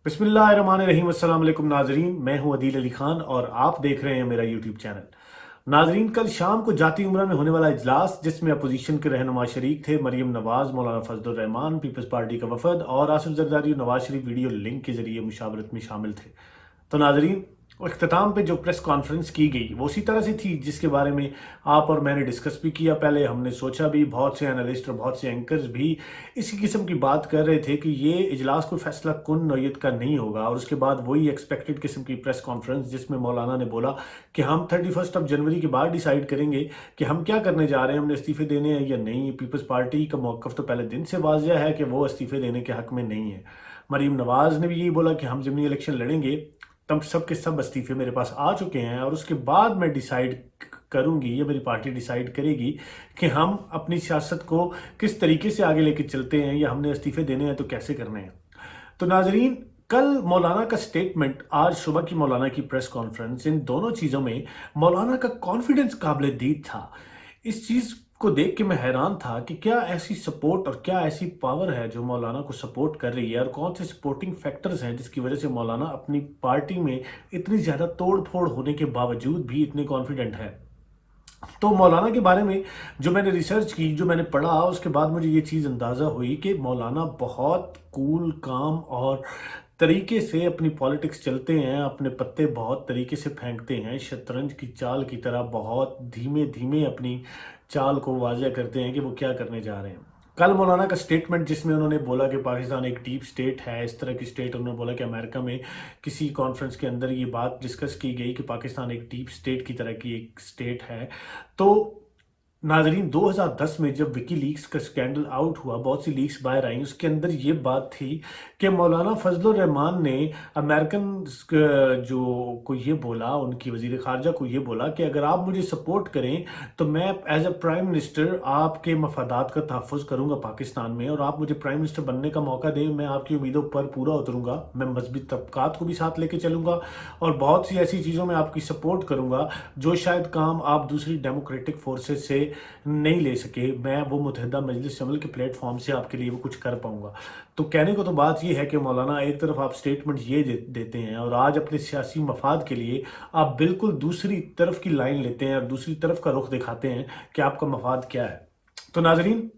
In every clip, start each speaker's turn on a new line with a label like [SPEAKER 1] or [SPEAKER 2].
[SPEAKER 1] बिस्मिल्लाहिर्रहमानिर्रहीम। अस्सलाम वालेकुम नाजरीन, मैं हूं अदील अली खान और आप देख रहे हैं मेरा यूट्यूब चैनल। नाजरीन, कल शाम को जाती उम्रा में होने वाला इजलास जिसमें अपोजिशन के रहनुमा शरीक थे मरीम नवाज, मौलाना फजलुर रहमान, पीपल्स पार्टी का वफद और आसिफ जरदारी नवाज शरीफ वीडियो लिंक के जरिए मुशावरत में शामिल थे। तो नाजरीन, इख्तिताम पे जो प्रेस कॉन्फ्रेंस की गई वो उसी तरह से थी जिसके बारे में आप और मैंने डिस्कस भी किया। पहले हमने सोचा भी, बहुत से एनालिस्ट और बहुत से एंकर्स भी इसी किस्म की बात कर रहे थे कि ये इजलास कोई फैसला कुन नौयत का नहीं होगा। और उसके बाद वही एक्सपेक्टेड किस्म की प्रेस कॉन्फ्रेंस जिसमें मौलाना ने बोला कि हम 31 जनवरी के बाद डिसाइड करेंगे कि हम क्या करने जा रहे हैं, हमने इस्तीफे देने हैं या नहीं। पीपल्स पार्टी का मौक़िफ़ तो पहले दिन से वाज़ेह है कि वो इस्तीफे देने के हक़ में नहीं है। मरीम नवाज़ ने भी यही बोला कि हम ज़मीनी इलेक्शन लड़ेंगे, तब सब के सब इस्तीफे मेरे पास आ चुके हैं और उसके बाद मैं डिसाइड करूंगी या मेरी पार्टी डिसाइड करेगी कि हम अपनी सियासत को किस तरीके से आगे लेके चलते हैं, या हमने इस्तीफे देने हैं तो कैसे करने हैं। तो नाजरीन, कल मौलाना का स्टेटमेंट, आज सुबह की मौलाना की प्रेस कॉन्फ्रेंस, इन दोनों चीज़ों में मौलाना का कॉन्फिडेंस काबिल दीद था। इस चीज़ को देख के मैं हैरान था कि क्या ऐसी सपोर्ट और क्या ऐसी पावर है जो मौलाना को सपोर्ट कर रही है, और कौन से सपोर्टिंग फैक्टर्स हैं जिसकी वजह से मौलाना अपनी पार्टी में इतनी ज़्यादा तोड़ फोड़ होने के बावजूद भी इतने कॉन्फिडेंट है। तो मौलाना के बारे में जो मैंने रिसर्च की, जो मैंने पढ़ा, उसके बाद मुझे ये चीज़ अंदाज़ा हुई कि मौलाना बहुत कूल, काम और तरीके से अपनी पॉलिटिक्स चलते हैं। अपने पत्ते बहुत तरीके से फेंकते हैं, शतरंज की चाल की तरह बहुत धीमे धीमे अपनी चाल को वाज़ह करते हैं कि वो क्या करने जा रहे हैं। कल मौलाना का स्टेटमेंट जिसमें उन्होंने बोला कि पाकिस्तान एक डीप स्टेट है, इस तरह की स्टेट, उन्होंने बोला कि अमेरिका में किसी कॉन्फ्रेंस के अंदर ये बात डिस्कस की गई कि पाकिस्तान एक डीप स्टेट की तरह की एक स्टेट है। तो नाजरीन, 2010 में जब विकी लीक्स का स्कैंडल आउट हुआ, बहुत सी लीक्स बाहर आई, उसके अंदर ये बात थी कि मौलाना फजलुर रहमान ने अमेरिकन जो को ये बोला, उनकी वजीर खारजा को ये बोला कि अगर आप मुझे सपोर्ट करें तो मैं एज अ प्राइम मिनिस्टर आपके मफादात का तहफ़्फ़ुज़ करूँगा पाकिस्तान में, और आप मुझे प्राइम मिनिस्टर बनने का मौका दें, मैं आपकी उम्मीदों पर पूरा उतरूँगा, मैं मजहबी तबकात को भी साथ लेके चलूँगा और बहुत सी ऐसी चीज़ों में आपकी सपोर्ट करूँगा जो शायद काम आप दूसरी डेमोक्रेटिक फोर्सेज से नहीं ले सके, मैं वो मुत्तहिदा मजलिस अमल के प्लेटफॉर्म से आपके लिए वो कुछ कर पाऊंगा। तो कहने को तो बात ये है कि मौलाना एक तरफ आप स्टेटमेंट ये देते हैं और आज अपने सियासी मफाद के लिए आप बिल्कुल दूसरी तरफ की लाइन लेते हैं और दूसरी तरफ का रुख दिखाते हैं कि आपका मफाद क्या है। तो नाजरीन,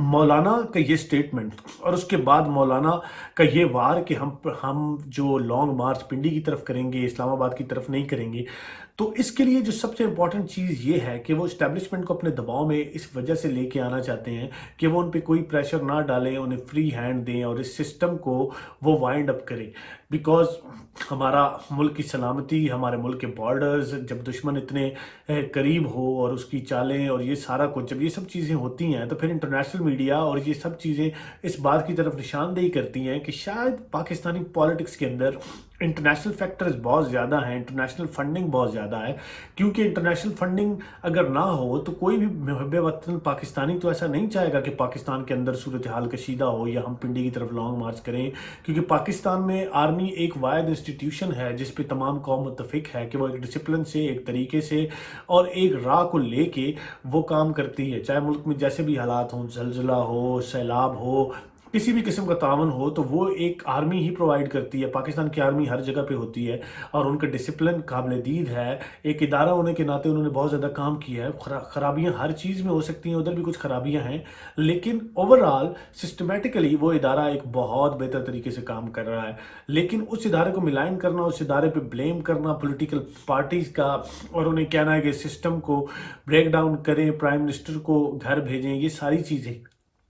[SPEAKER 1] मौलाना का ये स्टेटमेंट और उसके बाद मौलाना का ये वार कि हम जो लॉन्ग मार्च पिंडी की तरफ करेंगे, इस्लामाबाद की तरफ नहीं करेंगे, तो इसके लिए जो सबसे इम्पॉर्टेंट चीज़ ये है कि वो इस्टेब्लिशमेंट को अपने दबाव में इस वजह से लेके आना चाहते हैं कि वो उन पे कोई प्रेशर ना डालें, उन्हें फ्री हैंड दें और इस सिस्टम को वो वाइंड अप करें। बिकॉज हमारा मुल्क की सलामती, हमारे मुल्क के बॉर्डर्स, जब दुश्मन इतने करीब हो और उसकी चालें और ये सारा कुछ, जब ये सब चीज़ें होती हैं तो फिर इंटरनेशनल मीडिया और ये सब चीज़ें इस बात की तरफ निशानदेही करती हैं कि शायद पाकिस्तानी पॉलिटिक्स के अंदर इंटरनेशनल फैक्टर्स बहुत ज़्यादा हैं, इंटरनेशनल फंडिंग बहुत ज़्यादा है। क्योंकि इंटरनेशनल फंडिंग अगर ना हो तो कोई भी मुहब्बे वतन पाकिस्तानी तो ऐसा नहीं चाहेगा कि पाकिस्तान के अंदर सूरत हाल कशीदा हो या हम पिंडी की तरफ लॉन्ग मार्च करें। क्योंकि पाकिस्तान में आर्मी एक वाहिद इंस्टीट्यूशन है जिस पे तमाम कौम मुत्तफिक है कि वो एक डिसिप्लिन से, एक तरीके से और एक राह को लेके वो काम करती है। चाहे मुल्क में जैसे भी हालात हों, जलजला हो, सैलाब हो, किसी भी किस्म का तावन हो, तो वो एक आर्मी ही प्रोवाइड करती है। पाकिस्तान की आर्मी हर जगह पे होती है और उनका डिसिप्लिन काबिल दीद है। एक इदारा होने के नाते उन्होंने बहुत ज़्यादा काम किया है। खराबियाँ हर चीज़ में हो सकती हैं, उधर भी कुछ खराबियाँ हैं, लेकिन ओवरऑल सिस्टमेटिकली वो इदारा एक बहुत बेहतर तरीके से काम कर रहा है। लेकिन उस इदारे को मिलान करना, उस इदारे पर ब्लेम करना पोलिटिकल पार्टीज़ का, और उन्हें कहना है कि सिस्टम को ब्रेक डाउन करें, प्राइम मिनिस्टर को घर भेजें, ये सारी चीज़ें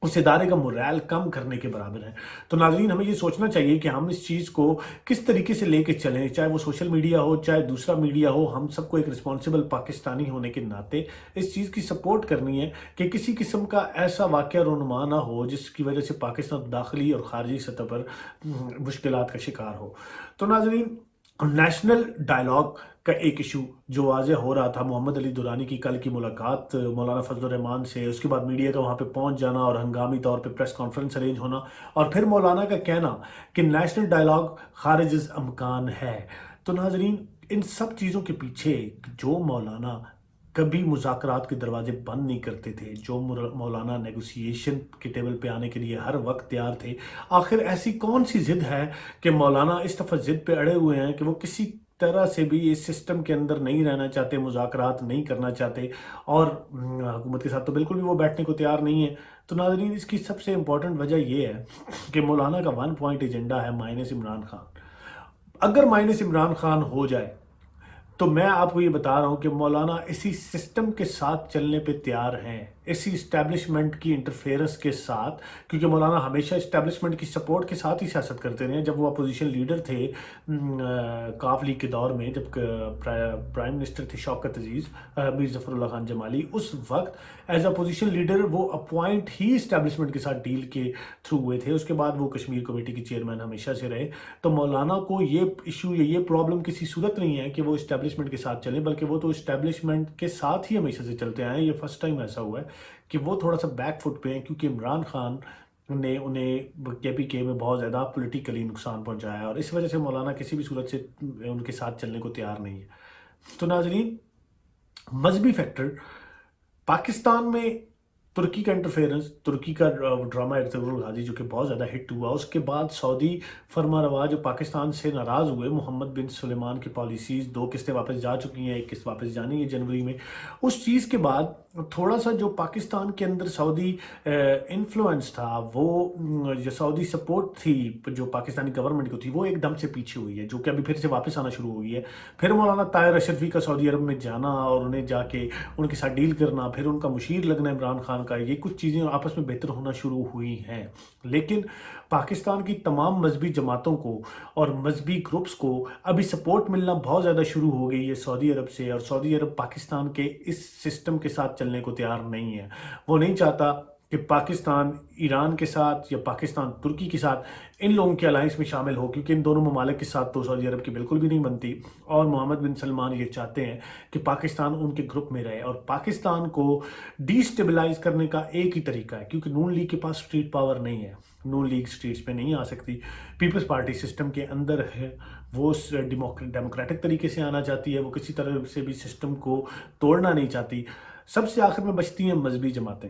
[SPEAKER 1] उस इदारे का मोरल कम करने के बराबर है। तो नाज़रीन, हमें ये सोचना चाहिए कि हम इस चीज़ को किस तरीके से लेके चलें, चाहे वो सोशल मीडिया हो, चाहे दूसरा मीडिया हो। हम सबको एक रिस्पॉन्सिबल पाकिस्तानी होने के नाते इस चीज़ की सपोर्ट करनी है कि किसी किस्म का ऐसा वाक़या रोनुमा ना हो जिसकी वजह से पाकिस्तान दाखिली और ख़ारजी सतह पर मुश्किलात का शिकार हो। तो नाज़रीन, नेशनल डायलॉग का एक इशू जो वाज़ेह हो रहा था, मोहम्मद अली दुरानी की कल की मुलाकात मौलाना फजलुर रहमान से, उसके बाद मीडिया का वहाँ पे पहुँच जाना और हंगामी तौर पे प्रेस कॉन्फ्रेंस अरेंज होना, और फिर मौलाना का कहना कि नेशनल डायलॉग खारिज अमकान है। तो नाजरीन, इन सब चीज़ों के पीछे जो मौलाना کبھی مذاکرات کے دروازے بند نہیں کرتے تھے، جو مولانا نیگوسیشن کے ٹیبل پہ آنے کے لیے ہر وقت تیار تھے۔ آخر ایسی کون سی ضد ہے کہ مولانا اس دفعہ ضد پہ اڑے ہوئے ہیں کہ وہ کسی طرح سے بھی اس سسٹم کے اندر نہیں رہنا چاہتے، مذاکرات نہیں کرنا چاہتے، اور حکومت کے ساتھ تو بالکل بھی وہ بیٹھنے کو تیار نہیں ہے۔ تو ناظرین، اس کی سب سے امپورٹنٹ وجہ یہ ہے کہ مولانا کا 1 پوائنٹ ایجنڈا ہے مائنس عمران خان۔ اگر مائنس عمران خان ہو جائے تو میں آپ کو یہ بتا رہا ہوں کہ مولانا اسی سسٹم کے ساتھ چلنے پہ تیار ہیں، اسی اسٹیبلشمنٹ کی انٹرفیئرنس کے ساتھ، کیونکہ مولانا ہمیشہ اسٹیبلشمنٹ کی سپورٹ کے ساتھ ہی سیاست کرتے رہے ہیں۔ جب وہ اپوزیشن لیڈر تھے کاف لیگ کے دور میں، جب پرائم منسٹر تھے شوکت عزیز، میر ظفر اللہ خان جمالی، اس وقت ایز اپوزیشن لیڈر وہ اپوائنٹ ہی اسٹیبلشمنٹ کے ساتھ ڈیل کے تھرو ہوئے تھے۔ اس کے بعد وہ کشمیر کمیٹی کے چیئرمین ہمیشہ سے رہے۔ تو مولانا کو یہ ایشو یا یہ پرابلم کسی صورت نہیں ہے کہ وہ اسٹیبلشمنٹ کے ساتھ چلیں، بلکہ وہ تو اسٹیبلشمنٹ کے ساتھ ہی ہمیشہ سے چلتے آئے ہیں۔ یہ فرسٹ ٹائم ایسا ہوا ہے کہ وہ تھوڑا سا بیک فٹ پہ ہیں، کیونکہ عمران خان نے انہیں KPK میں بہت زیادہ پولیٹیکلی نقصان پہنچایا ہے، اور اس وجہ سے مولانا کسی بھی صورت سے ان کے ساتھ چلنے کو تیار نہیں ہے۔ تو ناظرین، مذہبی فیکٹر پاکستان میں ترکی کا انٹرفیئرنس، ترکی کا ڈرامہ ارطغرل الغازی جو کہ بہت زیادہ ہٹ ہوا، اس کے بعد سعودی فرما روا جو پاکستان سے ناراض ہوئے، محمد بن سلیمان کی پالیسیز، 2 قسطیں واپس جا چکی ہیں، 1 قسط واپس جانی ہے جنوری میں۔ اس چیز کے بعد تھوڑا سا جو پاکستان کے اندر سعودی انفلوئنس تھا، وہ جو سعودی سپورٹ تھی جو پاکستانی گورنمنٹ کو تھی، وہ ایک دم سے پیچھے ہوئی ہے، جو کہ ابھی پھر سے واپس آنا شروع ہوئی ہے۔ پھر مولانا طاہر اشرفی کا سعودی عرب میں جانا اور انہیں جا کے ان کے ساتھ ڈیل کرنا، پھر ان کا مشیر لگنا عمران خان کا، یہ کچھ چیزیں آپس میں بہتر ہونا شروع ہوئی ہیں۔ لیکن پاکستان کی تمام مذہبی جماعتوں کو اور مذہبی گروپس کو ابھی سپورٹ ملنا بہت زیادہ شروع ہو گئی ہے سعودی عرب سے، اور سعودی عرب پاکستان کے اس سسٹم کے ساتھ چلنے کو تیار نہیں ہے۔ وہ نہیں چاہتا کہ پاکستان ایران کے ساتھ یا پاکستان ترکی کے ساتھ ان لوگوں کے الائنس میں شامل ہو، کیونکہ ان دونوں ممالک کے ساتھ تو سعودی عرب کی بالکل بھی نہیں بنتی، اور محمد بن سلمان یہ چاہتے ہیں کہ پاکستان ان کے گروپ میں رہے، اور پاکستان کو ڈی اسٹیبلائز کرنے کا ایک ہی طریقہ ہے، کیونکہ نون لیگ کے پاس اسٹریٹ پاور نہیں ہے، نون لیگ اسٹریٹس پہ نہیں آ سکتی، پیپلز پارٹی سسٹم کے اندر ہے، وہ ڈیموکریٹک طریقے سے آنا چاہتی ہے، وہ کسی طرح سے بھی سسٹم کو توڑنا نہیں چاہتی۔ سب سے آخر میں بچتی ہیں مذہبی جماعتیں۔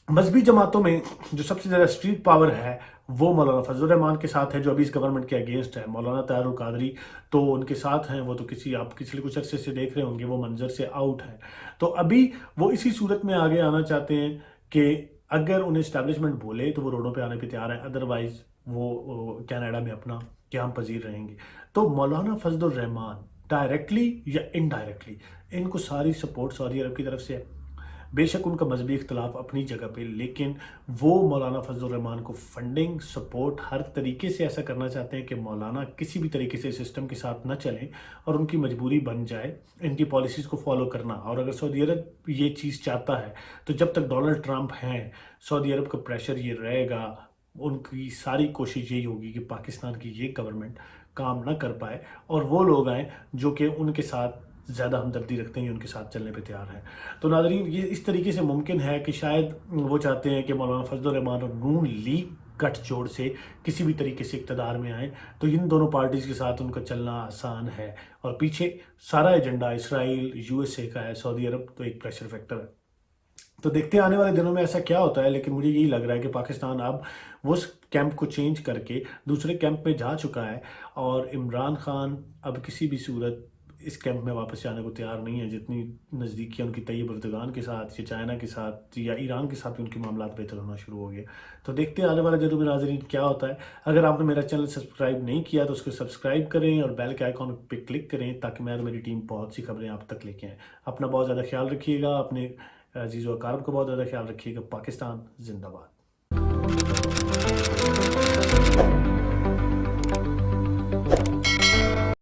[SPEAKER 1] مذہبی جماعتوں میں جو سب سے زیادہ اسٹریٹ پاور ہے وہ مولانا فضل الرحمان کے ساتھ ہے، جو ابھی اس گورنمنٹ کے اگینسٹ ہے۔ مولانا طاہر القادری تو ان کے ساتھ ہیں، وہ تو آپ پچھلے کچھ عرصے سے دیکھ رہے ہوں گے وہ منظر سے آؤٹ ہیں۔ تو ابھی وہ اسی صورت میں آگے آنا چاہتے ہیں کہ اگر انہیں اسٹیبلشمنٹ بولے تو وہ روڈوں پہ آنے پہ تیار ہیں، ادروائز وہ کینیڈا میں اپنا قیام پذیر رہیں گے۔ تو مولانا فضل الرحمان ڈائریکٹلی یا انڈائریکٹلی ان کو ساری سپورٹ سعودی عرب کی طرف سے ہے۔ بے شک ان کا مذہبی اختلاف اپنی جگہ پہ، لیکن وہ مولانا فضل الرحمان کو فنڈنگ سپورٹ ہر طریقے سے ایسا کرنا چاہتے ہیں کہ مولانا کسی بھی طریقے سے سسٹم کے ساتھ نہ چلیں، اور ان کی مجبوری بن جائے ان کی پالیسیز کو فالو کرنا۔ اور اگر سعودی عرب یہ چیز چاہتا ہے تو جب تک ڈونلڈ ٹرمپ ہیں، سعودی عرب کا پریشر یہ رہے گا، ان کی ساری کوشش یہی ہوگی کہ پاکستان کی یہ گورنمنٹ کام نہ کر پائے، اور وہ لوگ آئیں جو کہ ان کے ساتھ زیادہ ہمدردی رکھتے ہیں، ان کے ساتھ چلنے پہ تیار ہیں۔ تو ناظرین، یہ اس طریقے سے ممکن ہے کہ شاید وہ چاہتے ہیں کہ مولانا فضل الرحمان اور نون لیگ گٹھ جوڑ سے کسی بھی طریقے سے اقتدار میں آئیں، تو ان دونوں پارٹیز کے ساتھ ان کا چلنا آسان ہے، اور پیچھے سارا ایجنڈا اسرائیل USA کا ہے، سعودی عرب تو ایک پریشر فیکٹر ہے۔ تو دیکھتے ہیں آنے والے دنوں میں ایسا کیا ہوتا ہے، لیکن مجھے یہی لگ رہا ہے کہ پاکستان اب اس کیمپ کو چینج کر کے دوسرے کیمپ میں جا چکا ہے، اور عمران خان اب کسی بھی صورت اس کیمپ میں واپس جانے کو تیار نہیں ہے۔ جتنی نزدیکیاں ان کی طیب اردگان کے ساتھ یا چائنا کے ساتھ یا ایران کے ساتھ بھی ان کے معاملات بہتر ہونا شروع ہو گئے۔ تو دیکھتے ہیں آنے والے دنوں میں ناظرین کیا ہوتا ہے۔ اگر آپ نے میرا چینل سبسکرائب نہیں کیا تو اس کو سبسکرائب کریں اور بیل کے آئیکن پہ کلک کریں، تاکہ میں اور میری ٹیم بہت سی خبریں آپ تک لے کے آئیں۔ اپنا بہت زیادہ خیال رکھیے گا، اپنے عزیز و اقارب کا بہت زیادہ خیال رکھیے گا۔ پاکستان زندہ باد۔